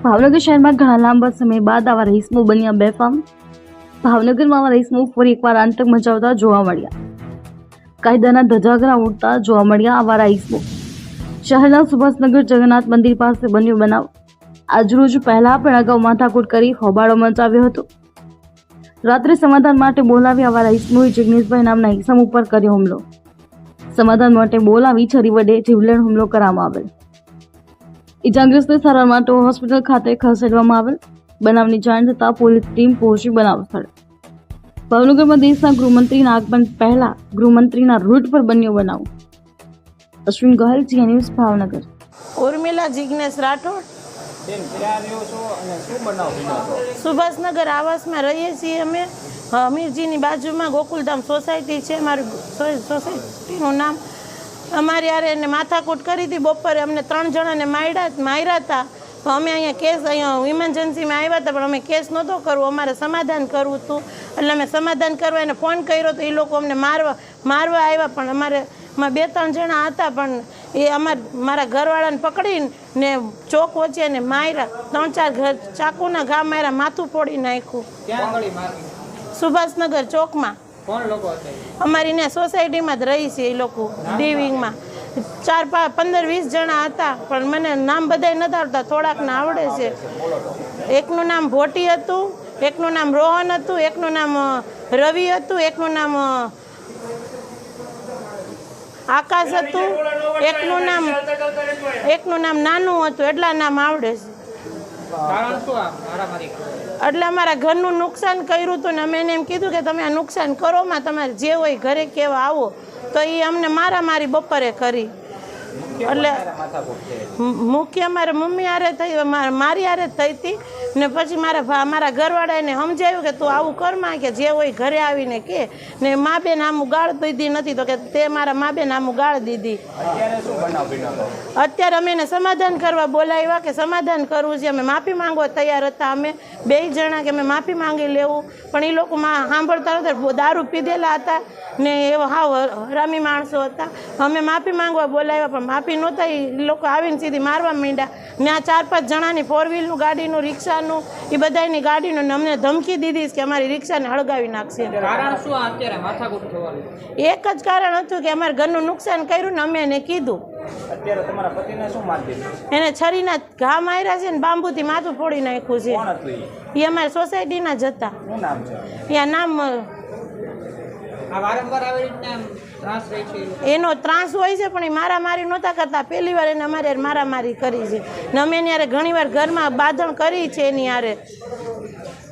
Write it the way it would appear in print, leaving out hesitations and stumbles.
ભાવનગર શહેરમાં ઘણા લાંબા સમય બાદ આવા રહીશમો બન્યા બેફામ। ભાવનગરમાં આવા રહીશમો ફરી એકવાર આતંક મચાવતા જોવા મળ્યા। કાયદાના ધજાગરા ઉડતા જોવા મળ્યા આવા રહીશમો। શહેરના સુભાષનગર જગન્નાથ મંદિર પાસે બન્યો બનાવ। આજરોજ પહેલા પણ અગાઉ માથાકૂટ કરી હોબાળો મચાવ્યો હતો। રાત્રે સમાધાન માટે બોલાવી આવા રહીશમોએ જિગ્નેશભાઈ નામના ઈસમ ઉપર કર્યો હુમલો। સમાધાન માટે બોલાવી છરી વડે જીવલેણ હુમલો કરવામાં આવેલ। ઇજાગ્રસ્તને સારવાર માટે હોસ્પિટલ ખાતે ખસેડવામાં આવેલ। બનાવની જાણ થતાં પોલીસ ટીમ પહોંચી બનાવ સ્થળે। ભાવનગરમાં દેશના ગૃહમંત્રીના આગમન પહેલા ગૃહમંત્રીના રૂટ પર બન્યો બનાવ। અશ્વિન ગોહેલ, જીએ ન્યૂઝ, ભાવનગર। ઉર્મિલા જિગ્નેશ રાઠોડ, સુભાષનગર આવાસમાં રહીએ છીએ અમે। અમીરજીની બાજુમાં ગોકુલધામ સોસાયટી છે, મારી સોસાયટીનું નામ। અમારી યારે એને માથાકૂટ કરી હતી બપોરે, અમને 3 જણાને માર્યા હતા। અમે અહીંયા કેસ ઇમરજન્સીમાં આવ્યા હતા, પણ અમે કેસ નહોતો કરવો, અમારે સમાધાન કરવું હતું। એટલે અમે સમાધાન કરવા એને ફોન કર્યો તો એ લોકો અમને મારવા આવ્યા, પણ અમારે 2-3 જણા હતા, પણ એ મારા ઘરવાળાને પકડીને ચોક વચ્ચે એને માર્યા। 3-4 ચાકુના ઘા માર્યા, માથું ફોડી નાખ્યું। સુભાષનગર ચોકમાં। અમારી ને સોસાયટીમાં જ રહી છે એ લોકો, ડીવિંગમાં 15-20 જણા હતા, પણ મને નામ બધાય નથી આવડતા, થોડાકને આવડે છે। એકનું નામ ભોટી હતું, એકનું નામ રોહન હતું, એકનું નામ રવિ હતું, એકનું નામ આકાશ હતું, એકનું નામ નાનું હતું। એટલા નામ આવડે છે। એટલે અમારા ઘરનું નુકસાન કર્યું હતું ને અમે એને એમ કીધું કે તમે આ નુકસાન કરોમાં તમારે જે હોય ઘરે કહેવા આવો, તો એ અમને મારી બપોરે કરી। એટલે મુખ્ય મારા મમ્મી હારે થઈ, મારી હારે થઈ હતી ને પછી મારા ઘરવાળા એને સમજાવ્યું કે તું આવું કરમાં, કે જે હોય ઘરે આવીને કે ને મા બેન આમું ગાળ દીધી નથી, તો કે તે મારા મા બેન આમું ગાળ દીધી। અત્યારે અમે એને સમાધાન કરવા બોલાવ્યા કે સમાધાન કરવું છે, અમે માફી માંગવા તૈયાર હતા। અમે 2 જણા કે અમે માફી માંગી લેવું, પણ એ લોકો સાંભળતા નહોતા, દારૂ પીધેલા હતા ને એવા હાવ હરામી માણસો હતા। અમે માફી માંગવા બોલાવ્યા, પણ માફી નહોતા, એ લોકો આવીને સીધી મારવા માંડ્યા ને આ 4-5 જણાની 4 વ્હીલનું ગાડીનું, રિક્ષાનું, એ બધાની ગાડીનું ને અમને ધમકી દીધી કે અમારી રિક્ષાને હળગાવી નાખશે। એક જ કારણ હતું કે અમારા ઘરનું નુકસાન કર્યું ને અમે એને કીધું। અત્યારે તમારા પતિને શું માર દીધું? એને છરીના ઘા માર્યા છે ને બાંબુથી માથું ફોડી નાખ્યું છે। કોણ હતું એ અમારી સોસાયટીના જ હતા। શું નામ છે? એનો ત્રાસ હોય છે, પણ એ મારામારી નહોતા કરતા। પહેલી વાર એને અમારે મારામારી કરી છે ને અમે એની યારે ઘણી વાર ઘરમાં બાંધણ કરી છે એની યારે।